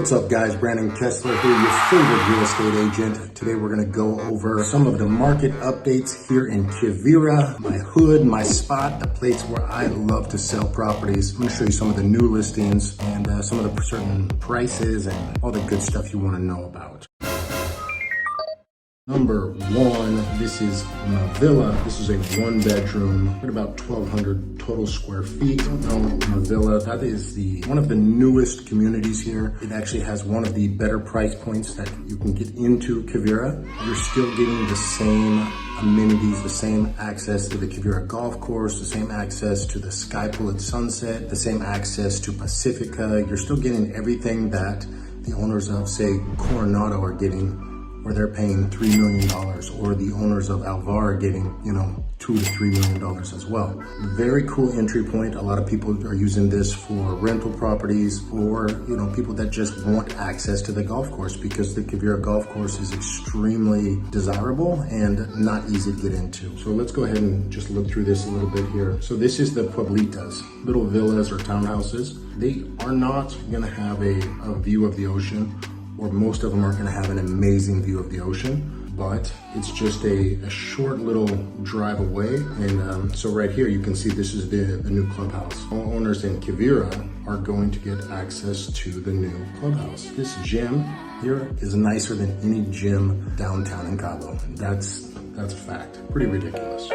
What's up guys, Brandon Kessler here, your favorite real estate agent. Today we're gonna go over some of the market updates here in Quivira, my hood, my spot, the place where I love to sell properties. I'm gonna show you some of the new listings and some of the certain prices and all the good stuff you wanna know about. Number one, this is my villa. This is a 1-bedroom at about 1,200 total square feet. My villa, that is one of the newest communities here. It actually has one of the better price points that you can get into Kivira. You're still getting the same amenities, the same access to the Quivira golf course, the same access to the sky pool at sunset, the same access to Pacifica. You're still getting everything that the owners of, say, Coronado are getting, where they're paying $3 million, or the owners of Alvar are getting, $2 to $3 million as well. Very cool entry point. A lot of people are using this for rental properties or, people that just want access to the golf course, because the Quivira golf course is extremely desirable and not easy to get into. So let's go ahead and just look through this a little bit here. So this is the Pueblitas, little villas or townhouses. They are not gonna have a view of the ocean, or most of them aren't gonna have an amazing view of the ocean, but it's just a short little drive away. And so right here, you can see this is the new clubhouse. All owners in Quivira are going to get access to the new clubhouse. This gym here is nicer than any gym downtown in Cabo. That's a fact, pretty ridiculous.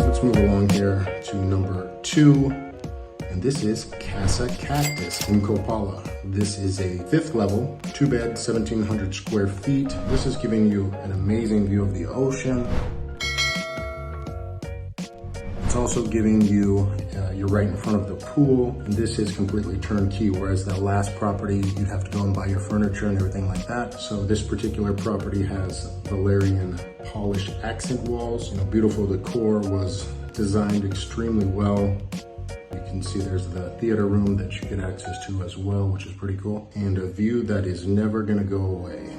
Let's move along here to number 2. And this is Casa Cactus in Kopala. This is a 5th level, 2-bed, 1,700 square feet. This is giving you an amazing view of the ocean. It's also giving you, you're right in front of the pool, and this is completely turnkey, whereas that last property, you'd have to go and buy your furniture and everything like that. So this particular property has Valerian polished accent walls. Beautiful decor, was designed extremely well. You can see there's the theater room that you get access to as well, which is pretty cool. And a view that is never gonna go away.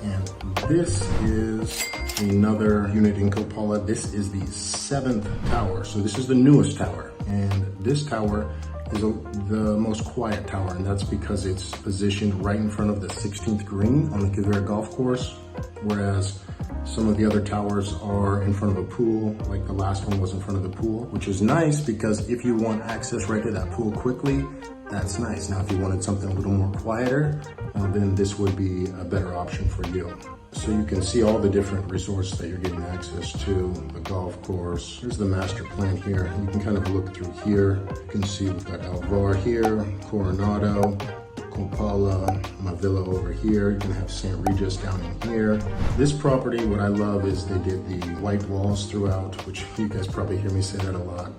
And this is another unit in Kopala. This is the 7th tower. So this is the newest tower. And this tower is the most quiet tower, and that's because it's positioned right in front of the 16th green on the Quivira golf course, whereas some of the other towers are in front of a pool, like the last one was in front of the pool, which is nice because if you want access right to that pool quickly, that's nice. Now, if you wanted something a little more quieter, then this would be a better option for you. So you can see all the different resorts that you're getting access to, the golf course. Here's the master plan here. You can kind of look through here. You can see we've got Alvar here, Coronado, Kopala, my villa over here. You can have St. Regis down in here. This property, what I love is they did the white walls throughout, which you guys probably hear me say that a lot,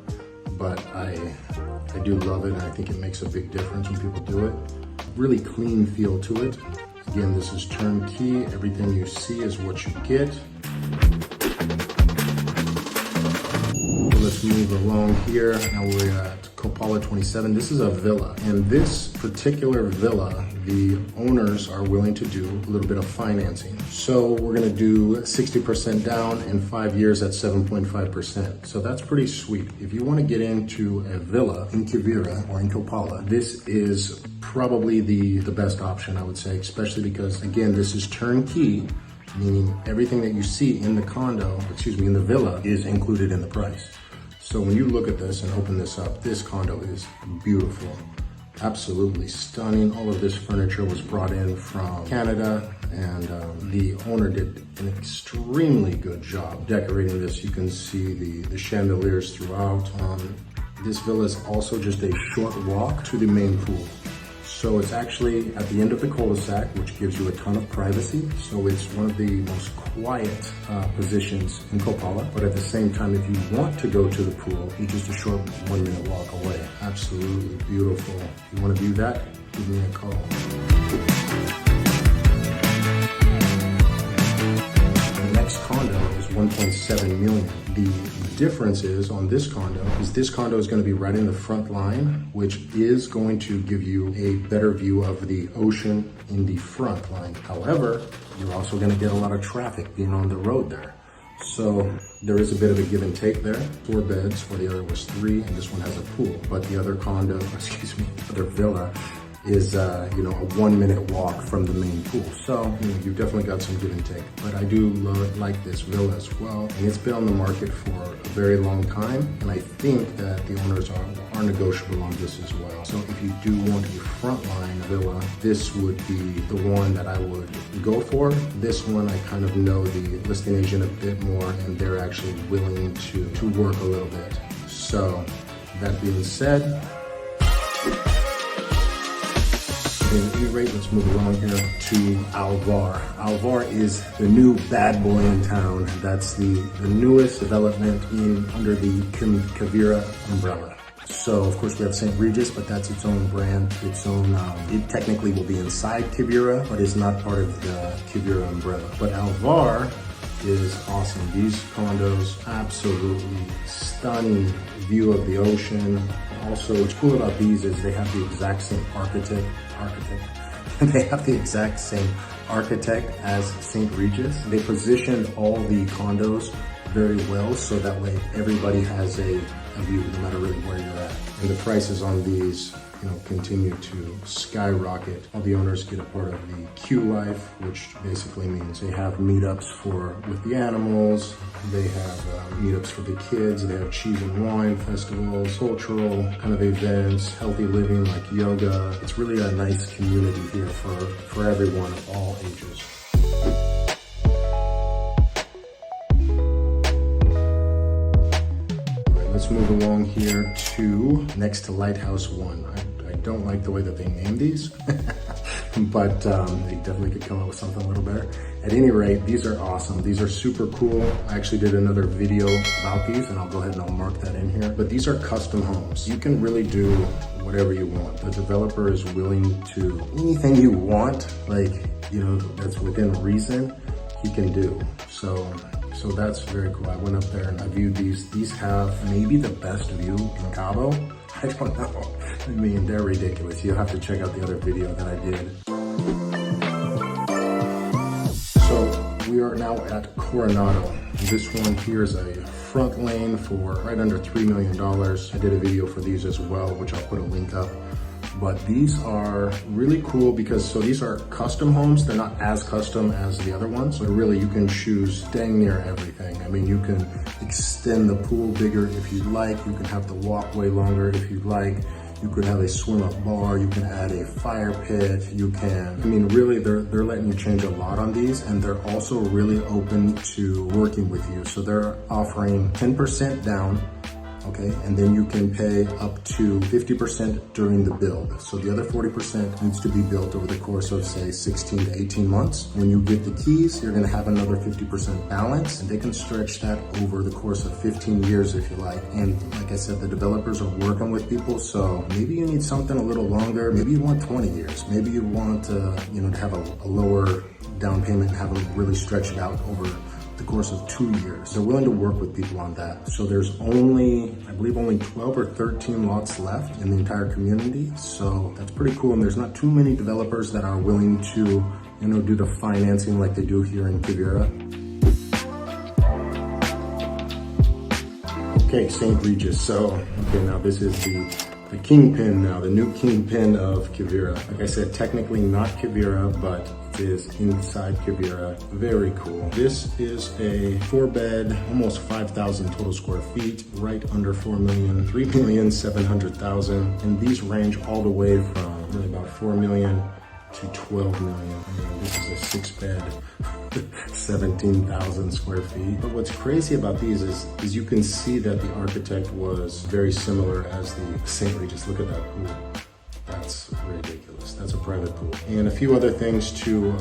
but I do love it, and I think it makes a big difference when people do it. Really clean feel to it. Again, this is turnkey. Everything you see is what you get. So let's move along here. Now we're at Kopala 27. This is a villa, and this particular villa, the owners are willing to do a little bit of financing. So we're gonna do 60% down and 5 years at 7.5%. So that's pretty sweet. If you wanna get into a villa in Kivira or in Kopala, this is probably the best option, I would say, especially because, again, this is turnkey, meaning everything that you see in the in the villa is included in the price. So when you look at this and open this up, this condo is beautiful, absolutely stunning. All of this furniture was brought in from Canada, and the owner did an extremely good job decorating this. You can see the chandeliers throughout. This villa is also just a short walk to the main pool. So it's actually at the end of the cul-de-sac, which gives you a ton of privacy. So it's one of the most quiet positions in Kopala. But at the same time, if you want to go to the pool, you're just a short 1-minute walk away. Absolutely beautiful. If you want to view that, give me a call. The next condo is 1.7 million. The difference is on this condo is going to be right in the Frontline, which is going to give you a better view of the ocean in the Frontline. However, you're also going to get a lot of traffic being on the road there. So there is a bit of a give and take there. 4 beds, where the other was 3, and this one has a pool. But the other condo, excuse me, other villa is, a 1-minute walk from the main pool. So, you've definitely got some give and take. But I do like this villa as well. And it's been on the market for a very long time. And I think that the owners are negotiable on this as well. So if you do want a Frontline villa, this would be the one that I would go for. This one, I kind of know the listing agent a bit more, and they're actually willing to work a little bit. So that being said, at any rate, let's move along here to Alvar. Alvar is the new bad boy in town. That's the newest development under the Quivira umbrella. So, of course, we have St. Regis, but that's its own brand, its own, it technically will be inside Kivira, but it's not part of the Quivira umbrella. But Alvar is awesome. These condos, absolutely stunning view of the ocean. Also, what's cool about these is they have the exact same architect. They have the exact same architect as St. Regis. They positioned all the condos very well, so that way everybody has a view, no matter really where you're at. And the prices on these, continue to skyrocket. All the owners get a part of the Q Life, which basically means they have meetups with the animals. They have meetups for the kids. They have cheese and wine festivals, cultural kind of events, healthy living like yoga. It's really a nice community here for everyone of all ages. Let's move along here to next to Lighthouse 1. I don't like the way that they name these, but they definitely could come up with something a little better. At any rate, these are awesome. These are super cool. I actually did another video about these, and I'll go ahead and I'll mark that in here. But these are custom homes. You can really do whatever you want. The developer is willing to, anything you want, that's within reason, he can do. So that's very cool. I went up there and I viewed these. These have maybe the best view in Cabo. I don't know. I mean, they're ridiculous. You'll have to check out the other video that I did. So we are now at Coronado. This one here is a Frontline for right under $3 million. I did a video for these as well, which I'll put a link up. But these are really cool because, these are custom homes. They're not as custom as the other ones. So really you can choose dang near everything. I mean, you can extend the pool bigger if you'd like. You can have the walkway longer if you'd like. You could have a swim-up bar. You can add a fire pit. You can, really they're letting you change a lot on these, and they're also really open to working with you. So they're offering 10% down. Okay, and then you can pay up to 50% during the build. So the other 40% needs to be built over the course of, say, 16 to 18 months. When you get the keys, you're gonna have another 50% balance, and they can stretch that over the course of 15 years if you like. And like I said, the developers are working with people, so maybe you need something a little longer. Maybe you want 20 years. Maybe you want to have a lower down payment and have them really stretch it out over the course of 2 years. They're willing to work with people on that. So there's I believe only 12 or 13 lots left in the entire community. So that's pretty cool. And there's not too many developers that are willing to, do the financing like they do here in Kivira. Okay, St. Regis. So, now this is the kingpin now, the new kingpin of Kivira. Like I said, technically not Kivira, but it is inside Kivira. Very cool. This is a 4-bed, almost 5,000 total square feet, right under 4 million, 3,700,000. And these range all the way from really about 4 million to 12 million. This is a 6-bed, 17,000 square feet. But what's crazy about these is you can see that the architect was very similar as the St. Regis. Look at that pool. That's ridiculous. That's a private pool. And a few other things to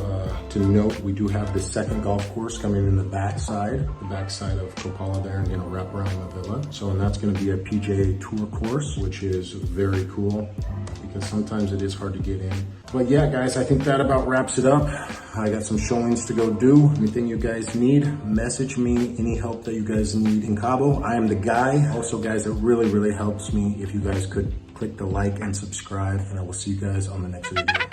note. We do have the second golf course coming in the backside of Kopala there, and wrap around the villa. So, and that's going to be a PGA Tour course, which is very cool because sometimes it is hard to get in. But yeah, guys, I think that about wraps it up. I got some showings to go do. Anything you guys need, message me. Any help that you guys need in Cabo, I am the guy. Also, guys, it really, really helps me if you guys could click the like and subscribe, and I will see you guys on the next video.